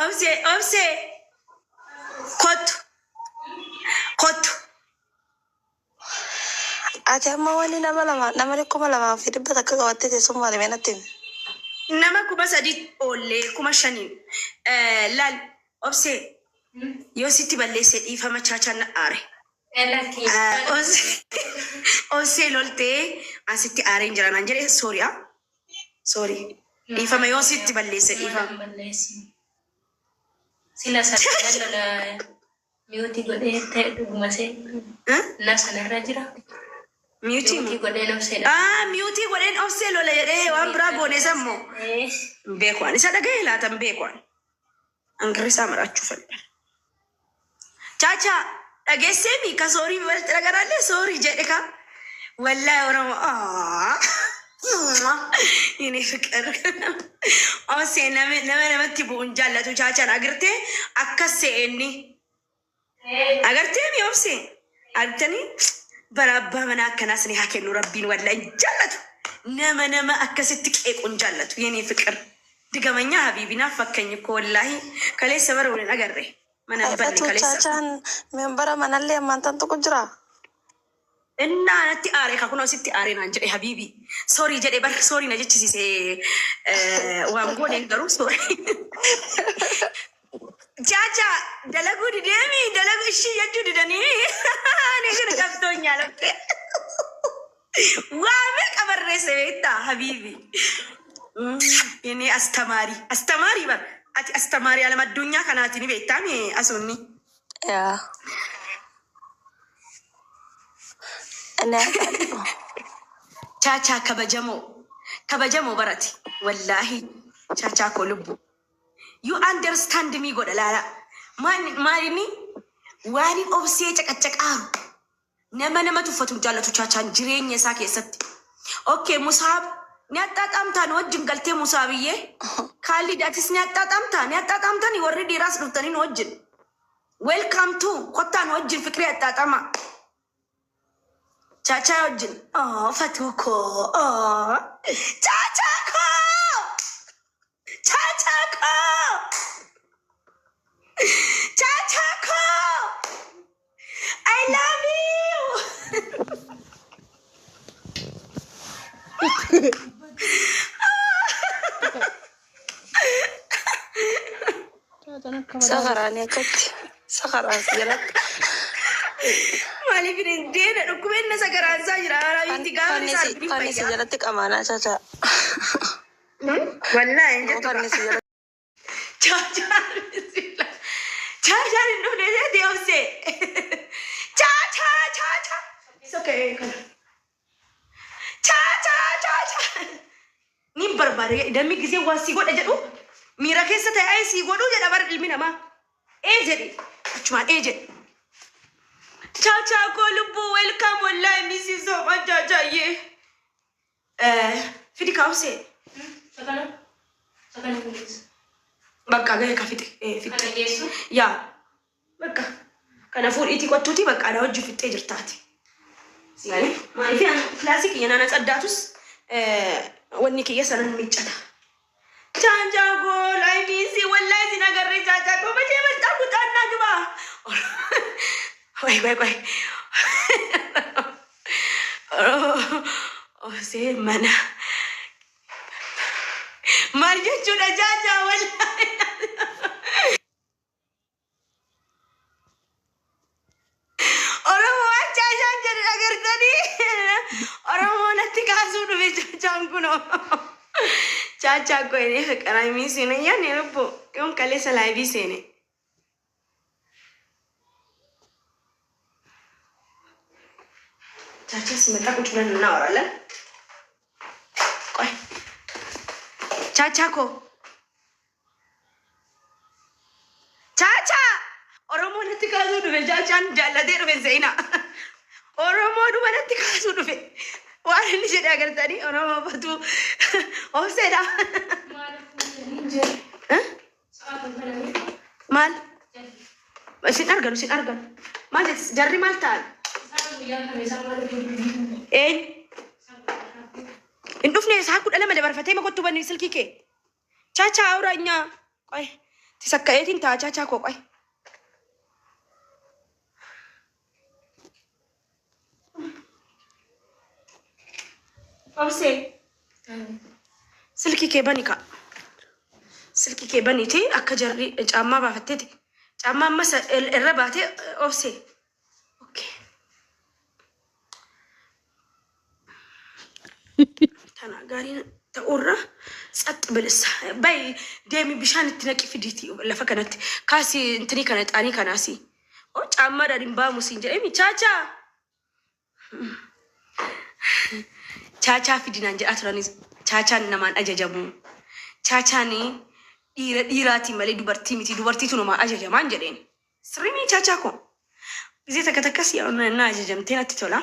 obse kottu. Ati amma wani nama kuma lama fi dibba takka qabattee teessummaa deemee natti himi. Nama 3,000 oollee 5,000 laal obse yoo sitti balleesse dhiifama chaachaan na aare. Obse loltee asitti aareen jira naan jedhe sooriyaa. Sorry. Dhiifama yoo sitti balleesse dhiifama. Sila sana miyuutii godhee ta'e dhuguma see na sanarra jira. Miyuutii godheen obseedha. Miyuutii godheen obsee lola jedhee waan biraa goonee sammoo. Beekwaan isa dhaga'ee laatan beekwaan. Angirisaa maraachuu fadha. Chaachaa dhageessee miika soorii walitti dhagaraallee soorii jedhe ka. Wallaahi Oromoo. Ini fikir. Obsee namatti bu'uun jaallatu chaachaan agartee akkas se'enni. Agartee mi obsee? Agartanii? Barabbaa mana akkanaas ni haa kennu rabbiin wallaahi jaallatu. Nama akkasitti qeequun jaallatu. Yeni fikir. Digamanyaa habiibinaaf fakkeenyi koo wallaahi kaleessa bara waliin agarre. Mana banni kaleessa. Chaachaan membara manallee ammaantan tokko jira. Innaa natti aaree kakunoo sitti aaree naan jedhe habiibi. Soorii jedhe bar soorii na jechisiise waan gooneen garuu soorii. Chaachaa dalaguu dideemi dalaguu ishii jechuu didanii ani kana qabdoonya latte. Waame qabarreesse beektaa habiibi. Ini astamaari bar ati astamaari alama addunyaa kanaatini beektaami asunni. Yaa. Chaachaa kabajamoo barati wallaahi chaachaa koo lubbu. You understand me godha laala. Maalini waan obsee caqacaqaaru nama tuffatu jaallatu chaachaan jireenya isaa keessatti. Okay Musaab ni axxaaxamtaan wajjin galtee Musaabiyyee Kaalidaatis ni axxaaxamtaan warri dhiiraas dhuftanii wajjin. Welcome to kottaan wajjin fikrii axxaaxama. Chacha wajjin. Fatuko. Chacha ko. I love you. Sakaraan akkatti. Sakaraan jalatti. Maaliif hin deena dhukkubeen na sagaraansaa jira. Kannisi jalatti qamaanaa chaachaa. Wallaahi hin jettu. Chaachaan hin dhufne seetee obsee. Chaachaa. It's okay. Chaachaa. Ni barbaade dammi gisee waan si godha jedhu miira keessa ta'ee si godhu jedha bara ilmi namaa. Jedhe. Achumaan jedhe. Chacha ko lubbu welcome wallahi misi so chacha ye. Fidi kause. Sakana kulis. Bakka gaya ka fiti. Fiti. Ya. Bakka. Kana fuudhiiti qottuuti bakka ana wajji fittee jirtaati. Maaliif classic yana na tsaddaatus wanni kiyya sanan miccata. Chacha ko lai misi wallahi sinagarri chacha ko baje barta kutanna giba. Wait. Obsee mana. Maal jechuudha chaachaa wallaahi. Oromoo waan chaachaan jedhu agartanii. Oromoo natti kaasuu dhufe chaachaan kunoo. Chaachaa koo inni fiqaraa miisiin ayyaanni lubbu yoom kaleessa laayibii seene. Chacha simeeta kuchuman na orala. Koi. Chacha ko. Chacha. Oromoo natti kaasuu dhufe chaachaan jaallatee dhufe Zeina. Oromoo dhuma natti kaasuu dhufe. Waan inni jedhe agartanii Oromoo batu obseedha. Maal? Sin argan. Maal jarri maal ta'an? In dhufne isaa kudha lama dabarfatee makottu banni silkii kee. Chaachaa awraanyaa. Qoy تسكايتين تاجا تاكو قاي أبسي سلكي كيبانيكا سلكي كيبانيتي أكجري جاما بافتتي جاما مس الرباتي أبسي أوكي تنا قارين تقرّا سات بلس باي ديمي بشان تنقي في ديتي لفا كانت كاسي انتني كانت اني كناسي او جاما دارين با مسينجر ايمي تشاچا تشاچا في دينان جاتراني تشاچا نمان اججمو تشاچاني ديراتي مالي دوبرتي ميتي دوبرتي تو ما اججمان جدين سريمي تشاچا كو زي تكتكسي انا اججمتين اتتولا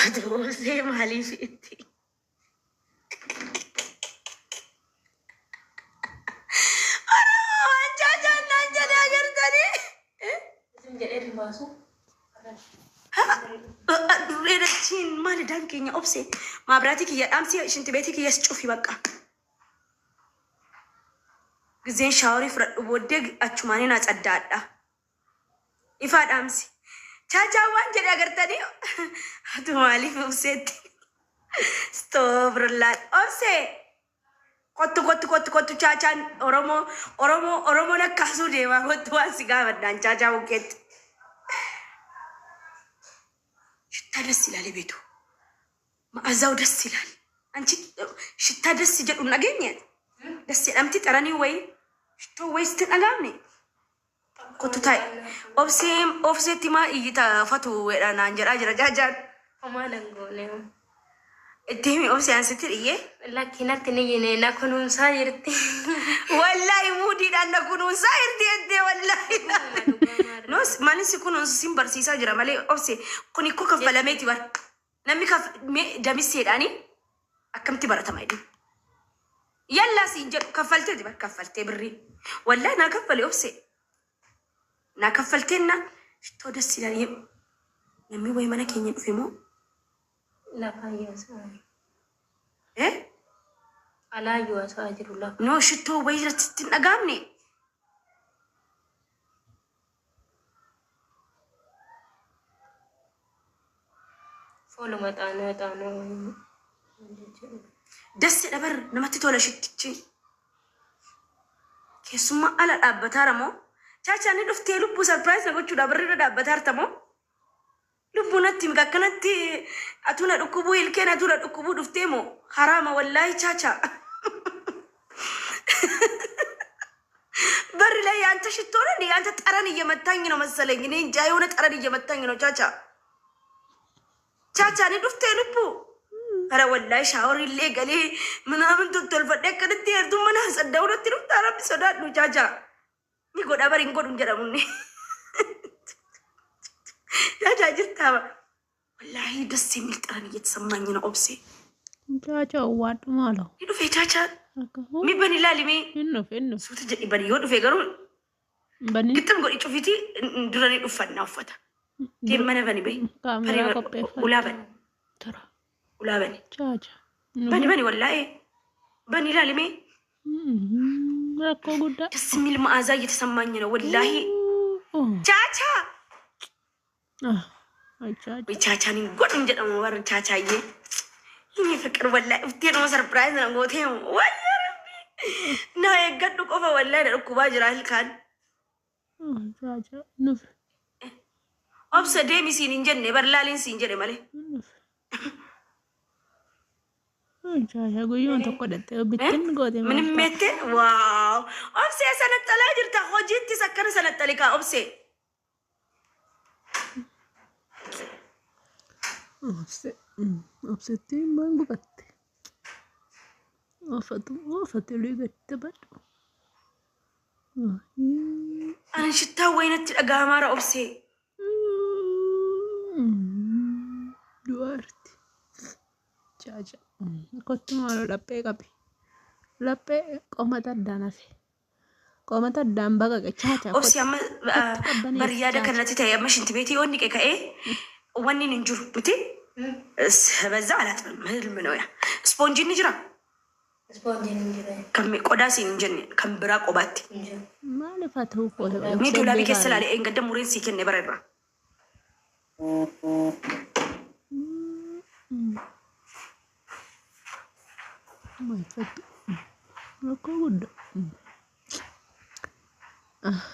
aduh saya mahali fiti aduh jajan aja deh agar tadi menjadi masuk aduh ada cin mana dangkingnya opsi ma berarti kia amsi shinti beti kia secufi baka gizen shawari frat bodeg achumani na tsaddada ifad amsi Caca wan jadi agar tadi, aduh malif upset, stopperlat, opse, kotu caca oromo nak kasu deh mah kotu asiga dan caca buket, kita dah silali betu, maazau dah silali, anci kita dah sijat unagenya, dah silam ti tarani way, itu waste agam ni. Kotu tay offset ma iyita fatu weda na njara jara jajan Omana ngone etemi offset ansetir iye lakina tini yene na kunun sayirti wallahi mudi dan na kunun sayirti ente wallahi no mani si kunun simbar sisa jara male offset kuni ko ka falameti war nami ka me damisi dani akamti barata maidi yalla si kafalte dibar kafalte birri wallahi na kafali offset na kafaltenna to da silani nami way mana kenya fimo la faya sa eh ala yuwa sa ajirullah no shito way ratin agamni folo matano das dabar namatti tola shittichi kesuma ala abbataramo Caca ni dhuftee lubbuu surprise na gochuudha barri irra dhaabbataa artamo lubbuu natti mikakkanatti atuna dhukkubuu ilkeen atuna dhukkubuu dhuftee moo haraama wallaahi caca barri ላይ አንተ ሽቶ ነው እንዴ አንተ ጠረን እየመታኝ ነው መሰለኝ እኔ እንጃ የሆነ ጠረን እየመታኝ ነው ቻቻ ni dhuftee lubbuu ኧረ ወላሂ ሻወር ይሌ ገሌ ምናምን ተልፈደ ከንት ይርዱ ምን አሰዳው ነው ትሩታ ረብ ሰዳዱ ቻቻ ni goda bari godum jadamunni ya jajirta wallahi das simil taran yetsamani na obse Caca wat malo idu fe caca mi bani lalimi inno suta jadi bani yodu fe garu bani gitam godi chufiti durani dufanna ufata tim mana bani bay kamera koppe ulaban tara ulabani Caca bani wallahi bani lalimi Rakko gudda desmil maaza እየተሰማኝ ነው ወላሂ ቻቻ አይ ቻቻ ወይ ቻቻኒ ጎድም ጀደም ወር ቻቻዬ ይሄ ፍቅር ወላሂ እፍቴ ነው ሰርፕራይዝ ነው ጎቴ ወይ ረቢ ነው የገዱ ቆፈ ወላሂ ደኩባ ጅራል ካን ቻቻ ኑፍ ኦብሰ ዴሚ ሲን እንጀነ በርላሊን ሲን ጀደ ማለ Caca guyyoon tokko dhattee bittin goote ምንም ሜቴ ዋው ኦብሴ ሰነጠላ ጅርታ ሆጂቲ ሰከረ ሰነጠሊካ ኦብሴ obsetti mangu batte ofatu ligette baddu አንሽታ ወይነት ደጋማራ ኦብሴ duarti Caca kottumalo laphee qabi laphee qomata addanafe qomata addaan baqaqe Caca ኦብሴ አማ በሪያደ ከነቲ ታያማ ሽንት ቤት ይወንቅ ከኤ ወኒን እንጁር ብቲ በዛ አላጥም ህልም ነው ያ ስፖንጂ ንጅራ Kan qodaa siin hin jenne kan biraa qobaatti. Maaliif haa ta'u qola? Ni doolaabii keessa ilaale eeggadda mureen sii kenne bara irraa. Rakkoo guddaa.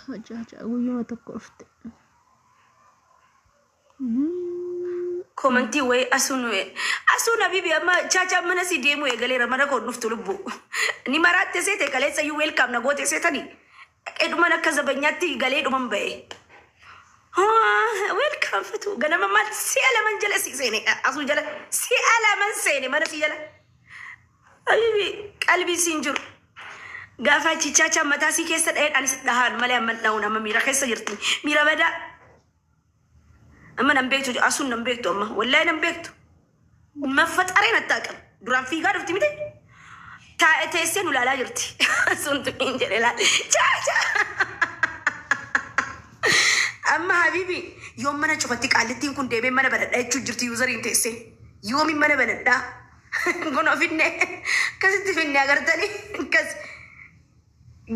Macaaca guyyuma tokko dhufte. Komantii wayi asuun habibi amma chaachaa mana si deemu eegaleera mana koon dhuftu lubbu. Ni maraatte seete kaleessa iyyuu weelkaam na goote seetanii. Dhaqeedhuman akka zabanyaatti galee dhuman ba'e. Weelkaam fatu ganama maal si'a laman jala si seene asuu jala si'a laman seene mana si jala. Habibi qalbii siin jiru. Gaafa chichaachaa mataa si keessa dha'een anis dhahaan malee amma dha'uun amma miira keessa jirti. Miira badaa. Amma nan beektu asuun nan beektu amma wallahi nan beektu. Maffaxareen attaaqam duraan fiigaa dhufti miti. Teessee nu laalaa jirti. Asuun tuqiin jedhe laala. Chaachaa. Amma habibi yoom mana cufatti qaallittiin kun deemee mana banadhaa jechuun jirti yuuzariin teessee. Yoomi mana banadhaa. Kun ofinne akkasitti finne agartanii akkas.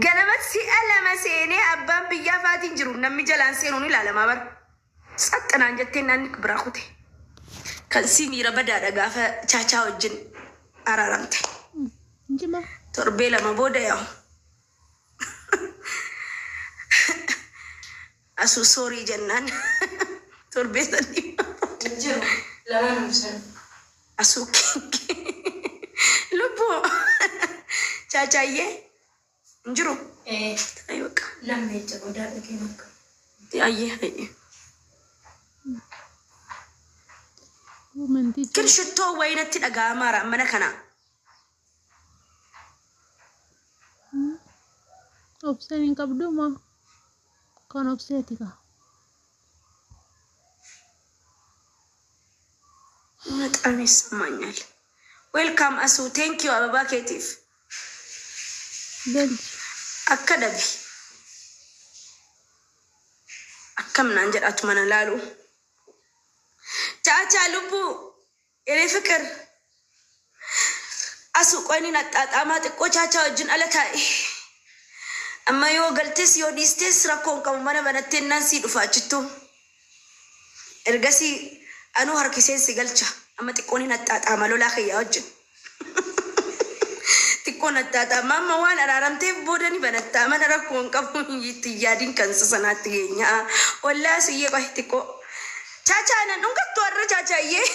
Ganama si'a lama seenee abbaan biyyaa faatiin jiru namni jalaan seenuun ilaalamaa bara. Saxxanaan jettee naanni biraa kute. Kan si miira badaadha gaafa chaachaa wajjin araaramte. Torbee lama booda yaa'u. Asuu soorii jennaan. Torbee sadii. Asuu lubbuu. Chaachaayyee. Injiru. Ayo ka. Namni jago daadha keemaka. Ayyee. Kin shittoo wayinatti dhaga'amaara mana kana. Obseen hin qabdu moo kan obseeti ka? Bexam ይሰማኛል. ዌልካም አሱ ቴንክ ዩ አበባ ኬቲፍ akka dhabi akkamnaan jedhatu mana laalu chaachaa lubbuu yeree fikir asu qoyniin axaaxaamaa xiqqoo chaachaa wajjin ala taa'e amma yoo galtes yoo dhiistes rakkoon qabu mana banattennaan sii dhufa achittu ergasii anuu harkiseen si galcha amma xiqqooniin axaaxaamaa lolaa kiyyaa wajjin Tikkoon attaata mamma waan araaramteef boodani banatta mana rakkoon qabu yitti yaadin kan sasanaatti geenya wallaa siyyee qoy tikkoo chaachaanan dhungattu warra chaachaayyee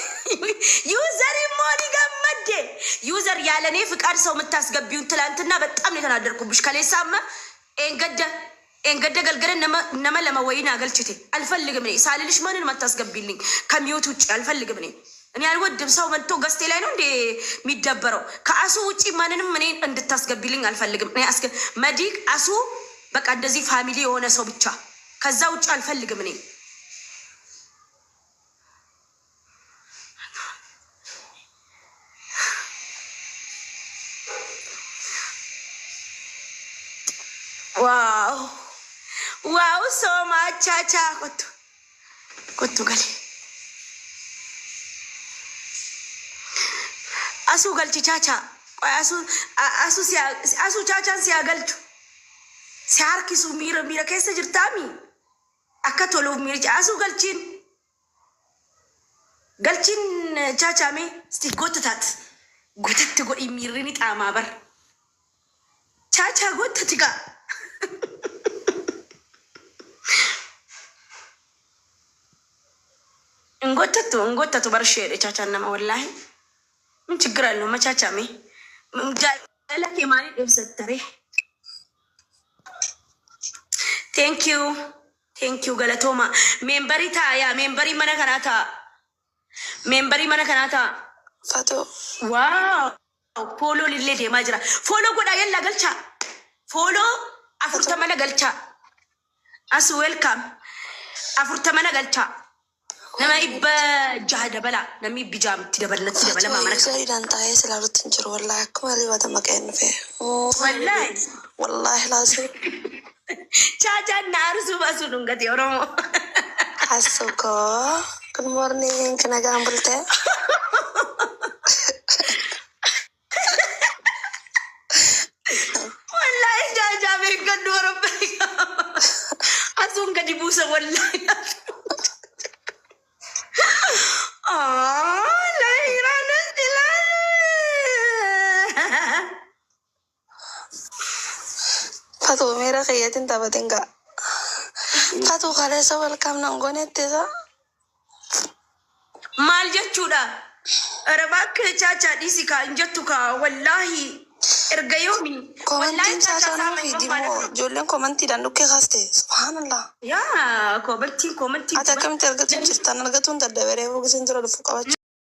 yuuzari mooni gammadde yuuzar yaalanii ፍቃድ ሰው የምታስገቢውን ትላንትና በጣም ነው የተናደርኩብሽ ከሌሳማ ኤንገደ ገልገለ ነመ ለመወይና አገልችቴ አልፈልግም ነኝ ሳልልሽ ማንን ማታስገቢልኝ ከሚውት ውጪ አልፈልግም ነኝ እኔ አልወድም ሰው መጥቶ ገስቴ ላይ ነው እንደ የሚደበረው ከአሱ ውጪ ማንንም እኔ እንድታስገቢልኝ አልፈልግም እኔ መዲቅ አሱ በቃ እንደዚህ ፋሚሊ የሆነ ሰው ብቻ ከዛ ውጪ አልፈልግም እኔ ዋው ሶ ማቻቻ ኮቱ ገሌ አሱ ገልቺ ቻቻ ቆይ አሱ ቻቻን ሲያገልቹ ሲያርኪሱ ሚራ ከሰ ጅርታሚ አከቶሎ ሚራ አሱ ገልቺን ቻቻሜ እስቲ ጎትታት ጎትት ጎዲ ሚሪኒ ጣማበር ቻቻ ጎትትጋ እንጎተቱ በርሼ ቻቻና ወላሂ ምን ችግር አለው መቻቻሜ ጃለክ የማሪ ደብሰተሬ ቴንክ ዩ ገለቶማ ሜምበሪ መነከናታ ፋቶ ዋው ፖሎ ሊሌ ደማ ጅራ ፎሎ ጎዳ የላ ገልቻ ፎሎ አፉርተመነ ገልቻ አስ ዌልካም አፉርተመነ ገልቻ nama ibba jahada bala nami bijam tidabala mama Sorry dantaye selalu tunjur wallahi aku mali wada makain fe wallahi lazim chacha narsu basu dungati oromo asuko good morning kenaga ambulte buusa wallahi. Lairaanas ilaa. Fatuu miira kiyyatiin taphatin gaa. Fatuu kaleessa welkaam nan gonettisa. Maal jechuudha? Arabaakee chaachaa dhiisi kaa hin jettu kaa wallahi. Erga yoomi. Komantiin chaachaa nama fiidimoo ijoolleen komantiidhaan dhukkee kaaste. Subhaanallah. Yaa komantiin. Ati akkamitti argatu jirtan argatuun daddabaree boqisiin dura dhufu qabachu.